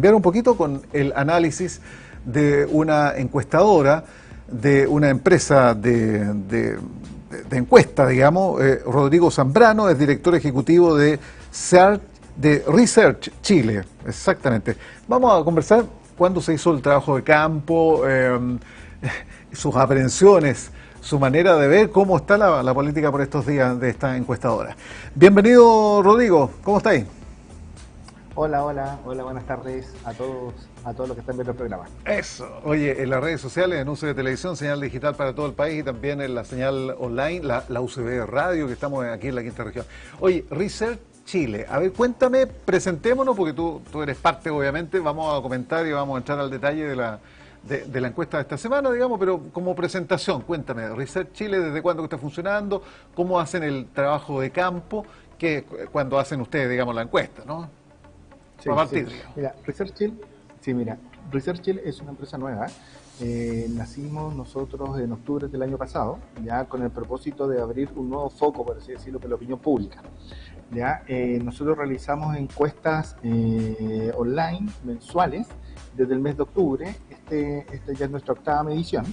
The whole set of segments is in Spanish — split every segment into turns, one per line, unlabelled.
Cambiar un poquito con el análisis de una encuestadora, de una empresa de encuesta, digamos. Rodrigo Zambrano es director ejecutivo de Research Chile, exactamente. Vamos a conversar cuándo se hizo el trabajo de campo, sus aprehensiones, su manera de ver cómo está la política por estos días de esta encuestadora. Bienvenido, Rodrigo, ¿cómo estáis?
Hola, buenas tardes a todos los que están viendo el programa.
Eso. Oye, en las redes sociales, en uso de televisión, señal digital para todo el país y también en la señal online, la UCB Radio, que estamos aquí en la quinta región. Oye, Research Chile, a ver, cuéntame, presentémonos, porque tú eres parte, obviamente, vamos a comentar y vamos a entrar al detalle de la encuesta de esta semana, digamos, pero como presentación, cuéntame, Research Chile, ¿desde cuándo está funcionando? ¿Cómo hacen el trabajo de campo? Cuando hacen ustedes, digamos, la encuesta, ¿no?
Sí,
A partir,
sí.
digamos.
Mira, Research Chile es una empresa nueva. Nacimos nosotros en octubre del año pasado, ya con el propósito de abrir un nuevo foco, por así decirlo, para la opinión pública. Ya, nosotros realizamos encuestas online mensuales desde el mes de octubre. Este ya es nuestra octava medición.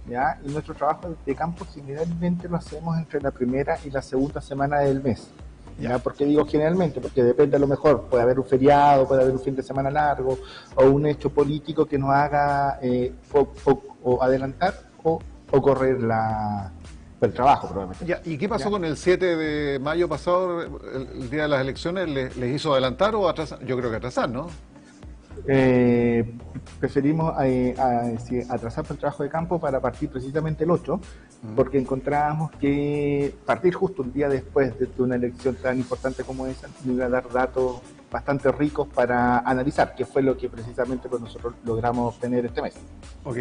¿Ya? Y nuestro trabajo de campo generalmente lo hacemos entre la primera y la segunda semana del mes. ¿Ya? ¿Por qué digo generalmente? Porque depende, a lo mejor puede haber un feriado, puede haber un fin de semana largo o un hecho político que nos haga o adelantar o correr el trabajo, probablemente.
Ya, ¿y qué pasó
¿Ya?
con el 7 de mayo pasado, el día de las elecciones? ¿Les hizo adelantar o atrasar? Yo creo que atrasar, ¿no?
Preferimos atrasar el trabajo de campo para partir precisamente el 8, porque encontrábamos que partir justo un día después de una elección tan importante como esa nos iba a dar datos bastante ricos para analizar, que fue lo que precisamente pues nosotros logramos obtener este mes.
Ok.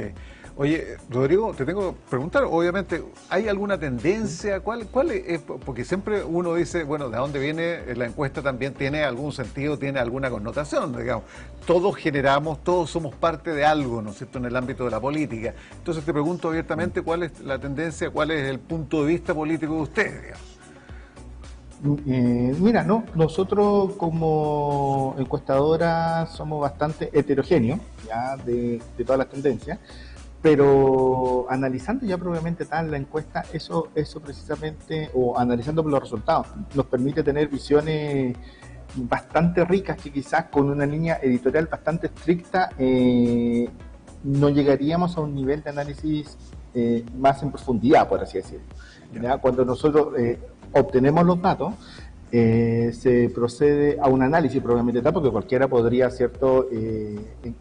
Oye, Rodrigo, te tengo que preguntar, obviamente, ¿hay alguna tendencia? ¿Cuál es? Porque siempre uno dice, bueno, ¿de dónde viene la encuesta? También tiene algún sentido, tiene alguna connotación, digamos. Todos generamos, todos somos parte de algo, ¿no es cierto?, en el ámbito de la política. Entonces te pregunto abiertamente, ¿cuál es la tendencia, cuál es el punto de vista político de ustedes, digamos?
Mira, no, nosotros como encuestadora somos bastante heterogéneos, ya, de todas las tendencias. Pero analizando ya propiamente tal la encuesta, eso precisamente, o analizando los resultados, nos permite tener visiones bastante ricas que quizás con una línea editorial bastante estricta no llegaríamos a un nivel de análisis más en profundidad, por así decirlo. ¿Ya? Cuando nosotros obtenemos los datos, se procede a un análisis probablemente tal, porque cualquiera podría, ¿cierto?,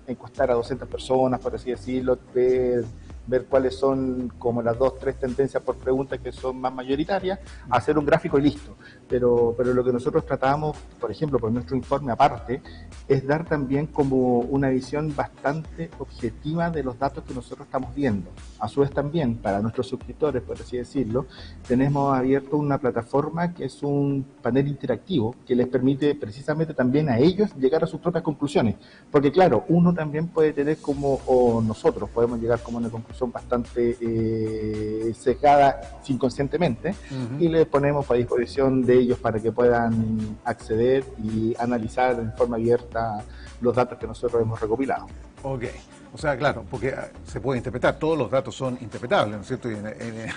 encuestar a 200 personas, por así decirlo, ver cuáles son como las 2, 3 tendencias por pregunta que son más mayoritarias, hacer un gráfico y listo. Pero lo que nosotros tratamos, por ejemplo, por nuestro informe aparte, es dar también como una visión bastante objetiva de los datos que nosotros estamos viendo. A su vez también, para nuestros suscriptores, por así decirlo, tenemos abierto una plataforma que es un panel interactivo que les permite precisamente también a ellos llegar a sus propias conclusiones. Porque claro, uno también puede tener o nosotros podemos llegar como una conclusión bastante sesgada inconscientemente, y les ponemos a disposición de ellos para que puedan acceder y analizar en forma abierta los datos que nosotros hemos recopilado.
Ok, o sea, claro, porque se puede interpretar, todos los datos son interpretables, ¿no es cierto?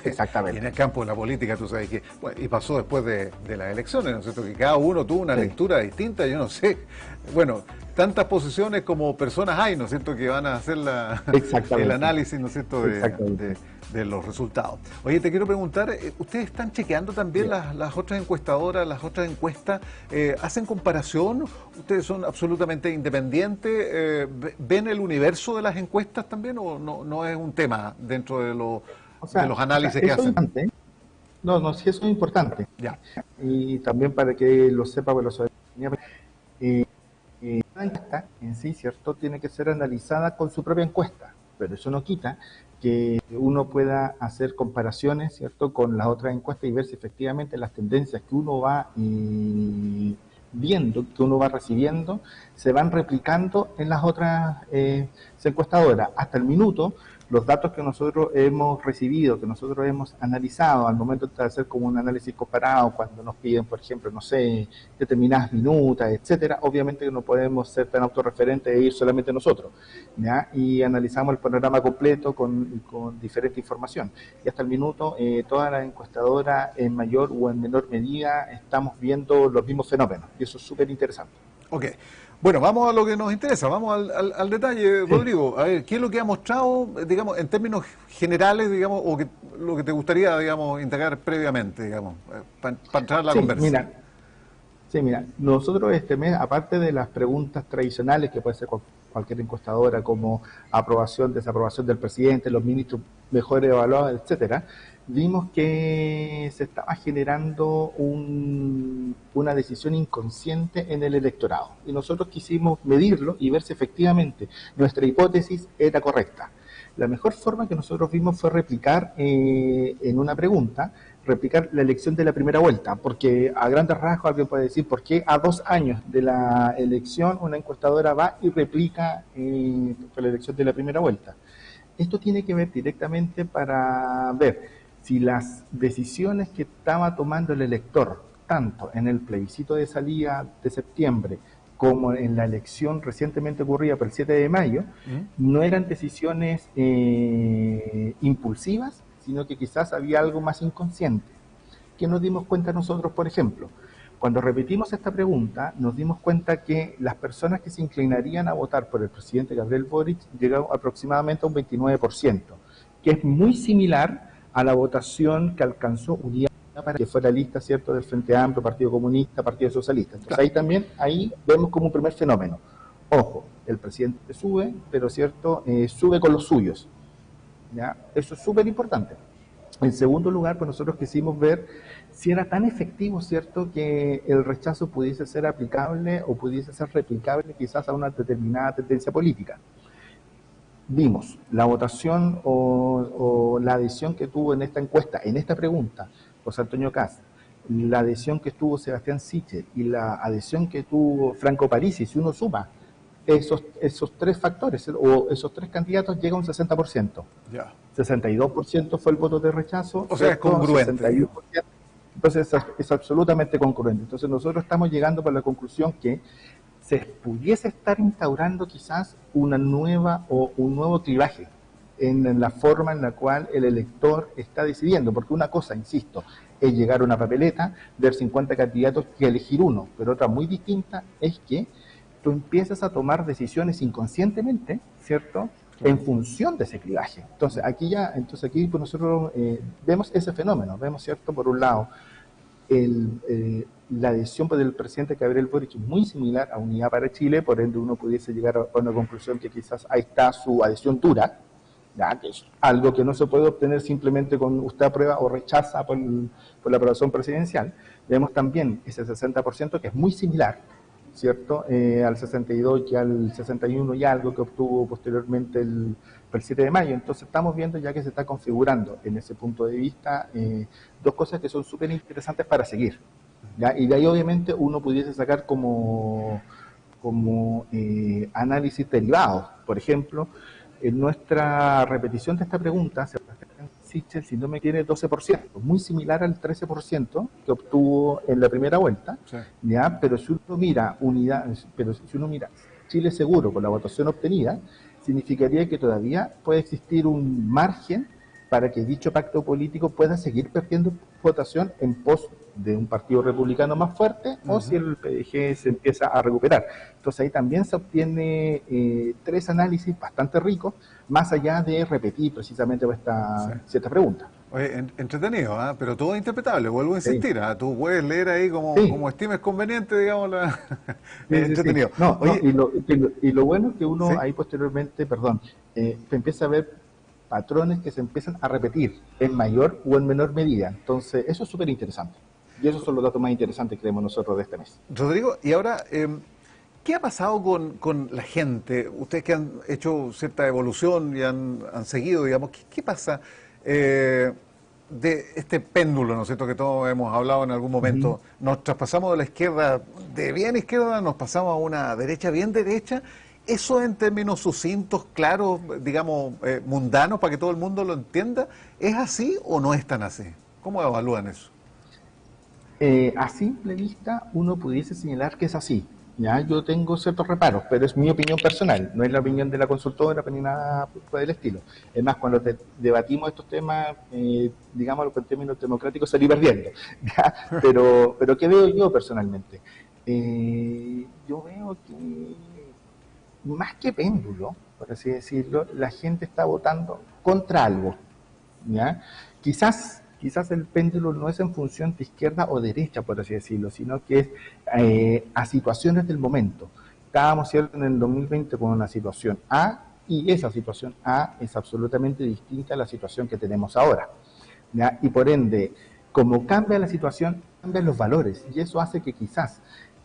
Exactamente.
Y en el campo de la política, tú sabes que, bueno, y pasó después de las elecciones, ¿no es cierto? Que cada uno tuvo una lectura distinta, yo no sé, bueno, tantas posiciones como personas hay, ¿no es cierto?, que van a hacer el análisis, ¿no es cierto?, de los resultados. Oye, te quiero preguntar, ¿ustedes están chequeando también las otras encuestadoras, las otras encuestas? ¿Hacen comparación? ¿Ustedes son absolutamente independientes? ¿Ven el universo de las encuestas también o no es un tema dentro de los análisis que hacen?
No, sí, eso es importante.
Ya.
Y también para que lo sepa, pues, la encuesta en sí, ¿cierto?, tiene que ser analizada con su propia encuesta, pero eso no quita que uno pueda hacer comparaciones, ¿cierto?, con las otras encuestas y ver si efectivamente las tendencias que uno va viendo, que uno va recibiendo, se van replicando en las otras encuestadoras. Hasta el minuto, los datos que nosotros hemos recibido, que nosotros hemos analizado al momento de hacer como un análisis comparado, cuando nos piden, por ejemplo, no sé, determinadas minutas, etcétera, obviamente que no podemos ser tan autorreferentes e ir solamente nosotros, ¿ya? Y analizamos el panorama completo con diferente información. Y hasta el minuto, todas las encuestadoras, en mayor o en menor medida, estamos viendo los mismos fenómenos, y eso es súper interesante.
Ok. Bueno, vamos a lo que nos interesa, vamos al detalle, Rodrigo. A ver, ¿qué es lo que ha mostrado, digamos, en términos generales, digamos, o lo que te gustaría, digamos, indagar previamente, digamos, para entrar a la conversa?
Mira, nosotros este mes, aparte de las preguntas tradicionales que puede ser cualquier encuestadora, como aprobación, desaprobación del presidente, los ministros mejor evaluados, etcétera, vimos que se estaba generando una decisión inconsciente en el electorado. Y nosotros quisimos medirlo y ver si efectivamente nuestra hipótesis era correcta. La mejor forma que nosotros vimos fue replicar en una pregunta, replicar la elección de la primera vuelta, porque a grandes rasgos alguien puede decir, ¿por qué a 2 años de la elección una encuestadora va y replica la elección de la primera vuelta? Esto tiene que ver directamente para ver si las decisiones que estaba tomando el elector, tanto en el plebiscito de salida de septiembre como en la elección recientemente ocurrida por el 7 de mayo, no eran decisiones impulsivas, sino que quizás había algo más inconsciente. ¿Qué nos dimos cuenta nosotros, por ejemplo? Cuando repetimos esta pregunta, nos dimos cuenta que las personas que se inclinarían a votar por el presidente Gabriel Boric llegaron aproximadamente a un 29%, que es muy similar a la votación que alcanzó Unidad para que fuera lista, ¿cierto?, del Frente Amplio, Partido Comunista, Partido Socialista. Entonces ahí vemos como un primer fenómeno. Ojo, el presidente sube, pero ¿cierto?, sube con los suyos, ¿ya? Eso es súper importante. En segundo lugar, pues nosotros quisimos ver si era tan efectivo, ¿cierto?, que el rechazo pudiese ser aplicable o pudiese ser replicable quizás a una determinada tendencia política. Vimos la votación o la adhesión que tuvo en esta encuesta, en esta pregunta, José Antonio Kast, la adhesión que tuvo Sebastián Sichel y la adhesión que tuvo Franco Parisi. Si uno suma esos 3 factores o esos 3 candidatos, llega a un 60%.
Ya.
62% fue el voto de rechazo.
O sea, es congruente. 61%.
Entonces es absolutamente congruente. Entonces nosotros estamos llegando a la conclusión que se pudiese estar instaurando quizás una nueva o un nuevo clivaje en la forma en la cual el elector está decidiendo, porque una cosa, insisto, es llegar a una papeleta, ver 50 candidatos y elegir uno, pero otra muy distinta es que tú empiezas a tomar decisiones inconscientemente, ¿cierto?, en función de ese clivaje. Entonces aquí pues nosotros vemos ese fenómeno, vemos, ¿cierto?, por un lado, la adhesión del presidente Gabriel Boric muy similar a Unidad para Chile, por ende uno pudiese llegar a una conclusión que quizás ahí está su adhesión dura, ¿ya?, que es algo que no se puede obtener simplemente con usted aprueba o rechaza por la aprobación presidencial. Vemos también ese 60% que es muy similar, ¿cierto?, al 62 y al 61 y algo que obtuvo posteriormente el 7 de mayo. Entonces estamos viendo ya que se está configurando en ese punto de vista 2 cosas que son súper interesantes para seguir, ¿ya? Y de ahí obviamente uno pudiese sacar como análisis derivados. Por ejemplo, en nuestra repetición de esta pregunta, Sebastián Sichel, si no me tiene 12%, muy similar al 13% que obtuvo en la primera vuelta, sí, ¿ya? Pero si uno mira Chile Seguro con la votación obtenida, significaría que todavía puede existir un margen para que dicho pacto político pueda seguir perdiendo votación en pos de un partido republicano más fuerte, o si el PDG se empieza a recuperar. Entonces ahí también se obtiene 3 análisis bastante ricos, más allá de repetir precisamente cierta pregunta.
Oye, entretenido, ¿eh? Pero todo es interpretable, vuelvo a insistir, ¿eh? Tú puedes leer ahí como estimes conveniente, digamos, entretenido.
Sí. No, y lo bueno es que uno ahí posteriormente, empieza a ver patrones que se empiezan a repetir en mayor o en menor medida. Entonces, eso es súper interesante. Y esos son los datos más interesantes, creemos nosotros, de este mes.
Rodrigo, y ahora, ¿qué ha pasado con la gente? Ustedes que han hecho cierta evolución y han seguido, digamos, ¿qué pasa? de este péndulo, ¿no es cierto?, que todos hemos hablado en algún momento, nos traspasamos de la izquierda, de bien izquierda, nos pasamos a una derecha bien derecha. ¿Eso en términos sucintos, claros, digamos, mundanos, para que todo el mundo lo entienda, es así o no es tan así? ¿Cómo evalúan eso?
A simple vista uno pudiese señalar que es así. Ya, yo tengo ciertos reparos, pero es mi opinión personal, no es la opinión de la consultora ni nada por el estilo. Es más, cuando debatimos estos temas, digamos, en términos democráticos, salí perdiendo. ¿Ya? Pero ¿qué veo yo personalmente? Yo veo que más que péndulo, por así decirlo, la gente está votando contra algo. ¿Ya? Quizás el péndulo no es en función de izquierda o derecha, por así decirlo, sino que es a situaciones del momento. Estábamos, ¿cierto?, en el 2020 con una situación A, y esa situación A es absolutamente distinta a la situación que tenemos ahora. ¿Ya? Y por ende, como cambia la situación, cambian los valores, y eso hace que quizás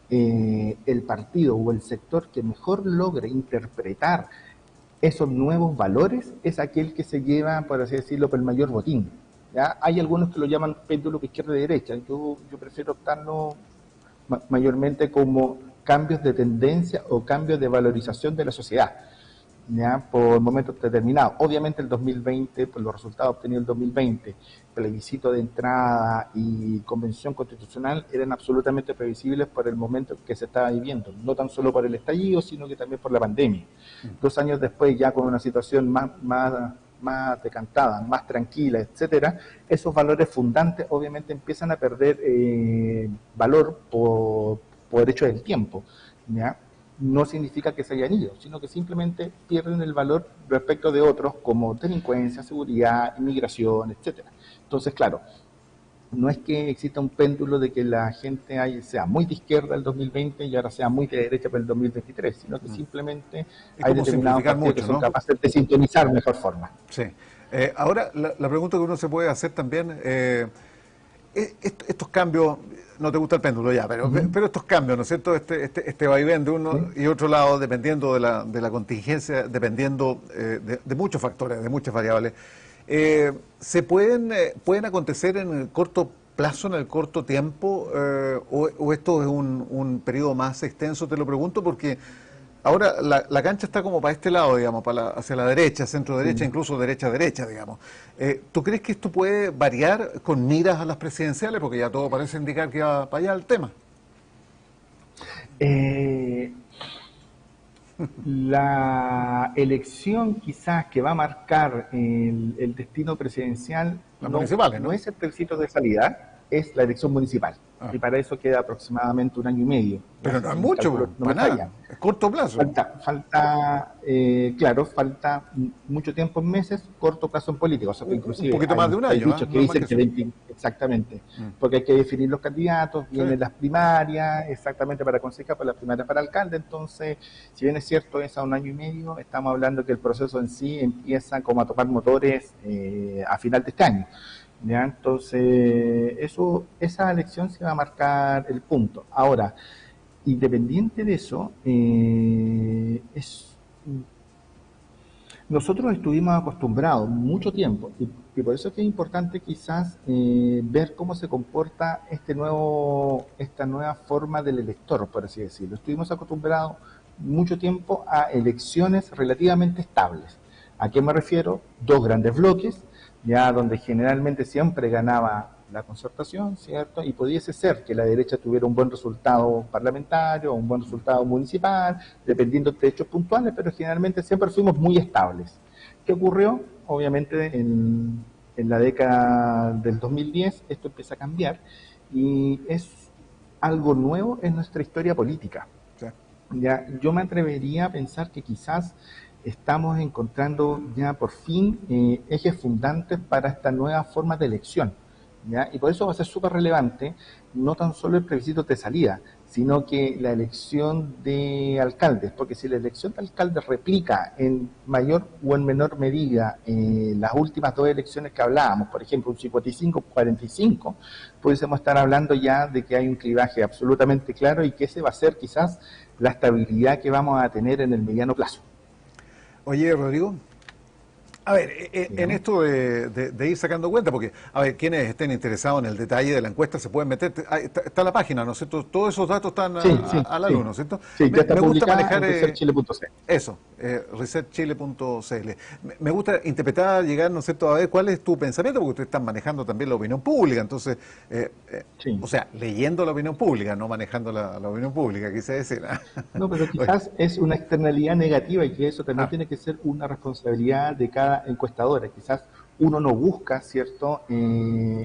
el partido o el sector que mejor logre interpretar esos nuevos valores es aquel que se lleva, por así decirlo, por el mayor botín. ¿Ya? Hay algunos que lo llaman péndulo izquierda y derecha. Yo prefiero optarlo mayormente como cambios de tendencia o cambios de valorización de la sociedad, ¿ya? Por momentos determinados. Obviamente el 2020, por los resultados obtenidos en el 2020, plebiscito de entrada y convención constitucional eran absolutamente previsibles por el momento que se estaba viviendo, no tan solo por el estallido, sino que también por la pandemia. 2 años después, ya con una situación más decantada, más tranquila, etcétera, esos valores fundantes obviamente empiezan a perder valor por hecho del tiempo, ¿ya? No significa que se hayan ido, sino que simplemente pierden el valor respecto de otros como delincuencia, seguridad, inmigración, etcétera. Entonces, claro, no es que exista un péndulo de que la gente sea muy de izquierda el 2020 y ahora sea muy de derecha para el 2023, sino que simplemente hay determinados partidos que son capaces de sintonizar de mejor forma.
Sí. Ahora, la pregunta que uno se puede hacer también, estos cambios, no te gusta el péndulo ya, pero estos cambios, ¿no es cierto?, este vaivén de uno y otro lado, dependiendo de la contingencia, dependiendo de muchos factores, de muchas variables, pueden acontecer en el corto plazo, en el corto tiempo, o esto es un periodo más extenso. Te lo pregunto porque ahora la cancha está como para este lado, digamos, hacia la derecha, centro derecha, incluso derecha, digamos. ¿Tú crees que esto puede variar con miras a las presidenciales? Porque ya todo parece indicar que va para allá el tema.
La elección quizás que va a marcar el destino presidencial no es el plebiscito de salida, es la elección municipal. Y para eso queda aproximadamente 1 año y medio.
Pero no es mucho, para nada, es corto plazo.
Falta mucho tiempo en meses, corto plazo en política. O sea, inclusive
un poquito más de un año.
Hay dichos que dicen que exactamente, porque hay que definir los candidatos, vienen las primarias, exactamente para concejal, para las primarias para alcalde. Entonces, si bien es cierto, es a 1 año y medio, estamos hablando que el proceso en sí empieza como a tomar motores a final de este año. ¿Ya? Entonces, esa elección se va a marcar el punto. Ahora, independiente de eso, nosotros estuvimos acostumbrados mucho tiempo, y por eso es que es importante quizás ver cómo se comporta esta nueva forma del elector, por así decirlo. Estuvimos acostumbrados mucho tiempo a elecciones relativamente estables. ¿A qué me refiero? 2 grandes bloques, ya donde generalmente siempre ganaba la Concertación, ¿cierto? Y pudiese ser que la derecha tuviera un buen resultado parlamentario, un buen resultado municipal, dependiendo de hechos puntuales, pero generalmente siempre fuimos muy estables. ¿Qué ocurrió? Obviamente en la década del 2010 esto empieza a cambiar y es algo nuevo en nuestra historia política. Sí. Ya, yo me atrevería a pensar que quizás estamos encontrando ya por fin ejes fundantes para esta nueva forma de elección, ¿ya? Y por eso va a ser súper relevante no tan solo el plebiscito de salida, sino que la elección de alcaldes, porque si la elección de alcaldes replica en mayor o en menor medida las últimas 2 elecciones que hablábamos, por ejemplo un 55-45, pudiésemos estar hablando ya de que hay un clivaje absolutamente claro y que ese va a ser quizás la estabilidad que vamos a tener en el mediano plazo.
Oye, Rodrigo, A ver, en esto de ir sacando cuenta, porque, a ver, quienes estén interesados en el detalle de la encuesta se pueden meter, está la página, ¿no es cierto? Todos esos datos están
Sí, sí,
a la luz,
sí.
¿no es cierto?
Sí, ya está
Me gusta
publicada
manejar
en researchchile.cl.
eso, resetchile.cl. Me gusta interpretar, llegar, ¿no es cierto?, a ver cuál es tu pensamiento, porque ustedes están manejando también la opinión pública, entonces,
Sí.
o sea, leyendo la opinión pública, no manejando la opinión pública, quise decir.
No, pero
Oye,
quizás es una externalidad negativa y que eso también
ah,
tiene que ser una responsabilidad de cada encuestadora. Quizás uno no busca, ¿cierto?,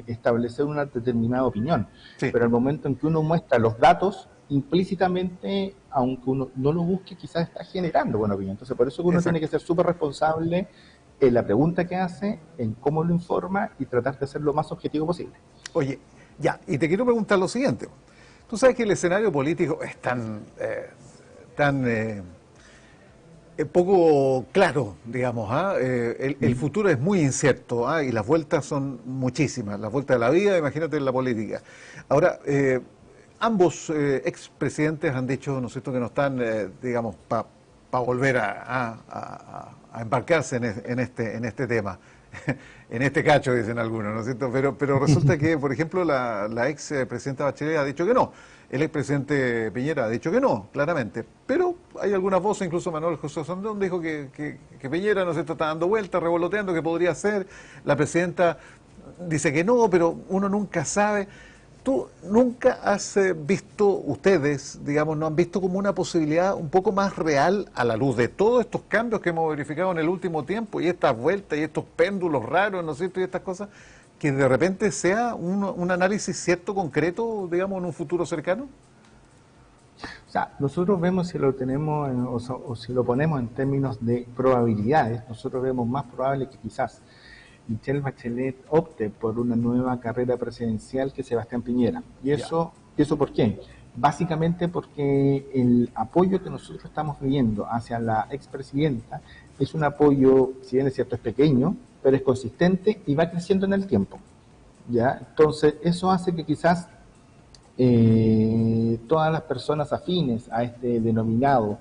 establecer una determinada opinión,
sí,
pero al momento en que uno muestra los datos, implícitamente, aunque uno no lo busque, quizás está generando buena opinión. Entonces, por eso que uno tiene que
exacto.
ser súper responsable en la pregunta que hace, en cómo lo informa y tratar de ser lo más objetivo posible.
Oye, ya, y te quiero preguntar lo siguiente. Tú sabes que el escenario político es tan poco claro, digamos. El
Mm.
futuro es muy incierto, y las vueltas son muchísimas. Las vueltas de la vida, imagínate en la política. Ahora, ambos expresidentes han dicho, ¿no es cierto?, que no están, digamos, para volver a embarcarse en este tema. En este cacho, dicen algunos, ¿no es cierto? Pero resulta que, por ejemplo, la ex presidenta Bachelet ha dicho que no. El expresidente Piñera ha dicho que no, claramente. Pero hay algunas voces, incluso Manuel José Sandón dijo que Piñera, ¿no es cierto?, está dando vueltas, revoloteando, que podría ser. La presidenta dice que no, pero uno nunca sabe. ¿Tú nunca has visto, ustedes, digamos, no han visto como una posibilidad un poco más real a la luz de todos estos cambios que hemos verificado en el último tiempo y estas vueltas y estos péndulos raros, ¿no es cierto?, y estas cosas, que de repente sea un análisis cierto, concreto, digamos, en un futuro cercano?
O sea, nosotros vemos si lo tenemos o si lo ponemos en términos de probabilidades, nosotros vemos más probable que quizás Michelle Bachelet opte por una nueva carrera presidencial que Sebastián Piñera.
Ya,
¿Y eso por qué? Básicamente porque el apoyo que nosotros estamos viendo hacia la expresidenta es un apoyo, si bien es cierto, es pequeño, pero es consistente y va creciendo en el tiempo. ¿Ya? Entonces, eso hace que quizás todas las personas afines a este denominado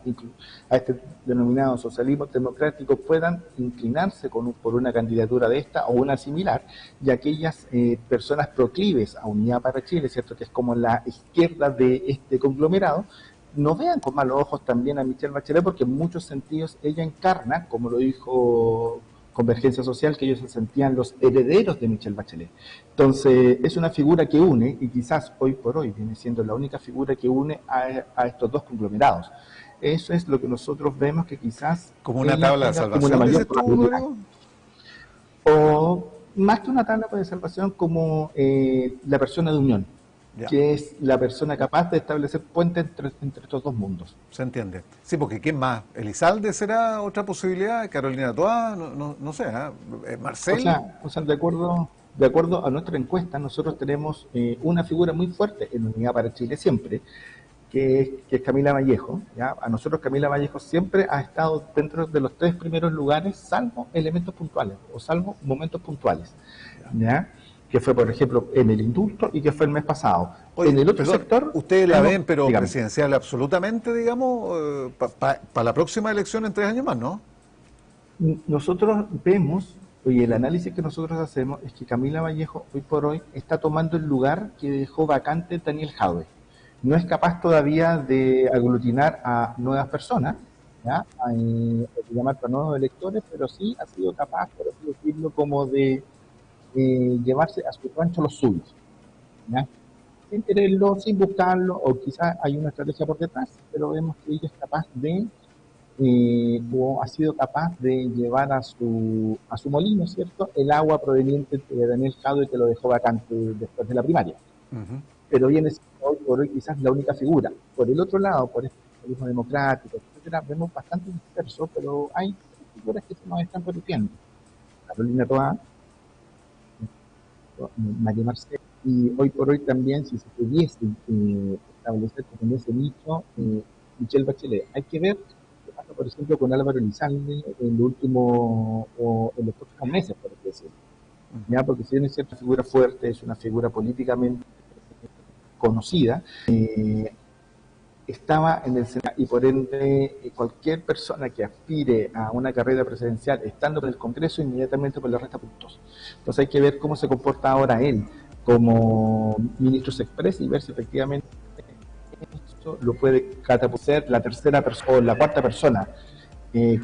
socialismo democrático puedan inclinarse por una candidatura de esta o una similar, y aquellas personas proclives a Unidad para Chile, ¿cierto?, que es como la izquierda de este conglomerado, no vean con malos ojos también a Michelle Bachelet, porque en muchos sentidos ella encarna, como lo dijo Convergencia Social, que ellos se sentían los herederos de Michelle Bachelet. Entonces, es una figura que une, y quizás hoy por hoy viene siendo la única figura que une a estos dos conglomerados. Eso es lo que nosotros vemos que quizás
como una
ella
tabla de
tenga como una
salvación,
mayor
dices tú,
probabilidad.
Rodrigo.
O más que una tabla de salvación, como la persona de unión,
Ya.
que es la persona capaz de establecer puente entre estos dos mundos.
Se entiende. Sí, porque ¿quién más? ¿Elizalde será otra posibilidad? ¿Carolina Toá? No sé, ¿Marcel?
O sea, de acuerdo a nuestra encuesta, nosotros tenemos una figura muy fuerte en Unidad para Chile siempre, que es Camila Vallejo. ¿Ya? A nosotros Camila Vallejo siempre ha estado dentro de los 3 primeros lugares, salvo elementos puntuales o salvo momentos puntuales. ¿Ya? Que fue, por ejemplo, en el indulto y que fue el mes pasado. En
Oye,
el otro
perdón,
sector,
ustedes la ven, pero
dígame,
presidencial absolutamente, digamos, para la próxima elección en 3 años más, ¿no?
nosotros vemos, y el análisis que nosotros hacemos es que Camila Vallejo hoy por hoy está tomando el lugar que dejó vacante Daniel Jadwe. No es capaz todavía de aglutinar a nuevas personas, ¿ya? De llamar para nuevos electores, pero sí ha sido capaz, por así decirlo, como de llevarse a su rancho los suyos, ¿ya? Sin quererlo, sin buscarlo, o quizás hay una estrategia por detrás, pero vemos que ella es capaz de o ha sido capaz de llevar a su molino, ¿cierto?, el agua proveniente de Daniel Jadwe, que lo dejó vacante después de la primaria.
Ujú.
Pero viene siendo hoy por hoy quizás la única figura. Por el otro lado, por este socialismo democrático, etcétera, vemos bastante disperso, pero hay figuras que se nos están repitiendo. Carolina Toá, María Marcel, y hoy por hoy también, si se pudiese establecer como en ese nicho, Michelle Bachelet. Hay que ver qué pasa, por ejemplo, con Álvaro Elizalde en, en los próximos meses, por así decirlo. ¿Ya? Porque si bien es cierta figura fuerte, es una figura políticamente conocida, estaba en el Senado y por ende cualquier persona que aspire a una carrera presidencial estando en el Congreso inmediatamente pues le resta puntos. Entonces hay que ver cómo se comporta ahora él como ministro se expresa y ver si efectivamente esto lo puede catapultar la tercera persona o la cuarta persona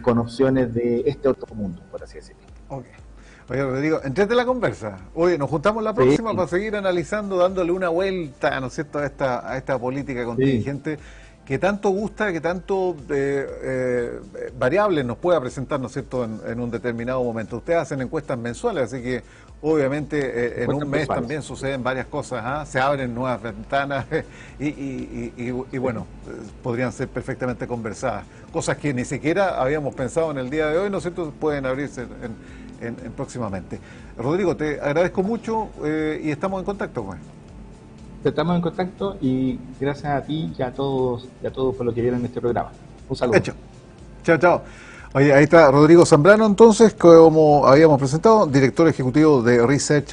con opciones de este otro mundo, por así decirlo.
Okay. Oye, Rodrigo, entrete la conversa. Oye, nos juntamos la próxima para seguir analizando, dándole una vuelta, ¿no es cierto?, a esta política contingente que tanto gusta, que tanto variables nos pueda presentar, ¿no es cierto?, en un determinado momento. Ustedes hacen encuestas mensuales, así que obviamente en un mes también suceden varias cosas, se abren nuevas ventanas y bueno, podrían ser perfectamente conversadas. Cosas que ni siquiera habíamos pensado en el día de hoy, ¿no es cierto?, pueden abrirse en próximamente. Rodrigo, te agradezco mucho y estamos en contacto, pues.
Estamos en contacto y gracias a ti y a todos por lo que vieron en este programa. Un saludo.
Hecho. Chao, chao. Oye, ahí está Rodrigo Zambrano, entonces, como habíamos presentado, director ejecutivo de Research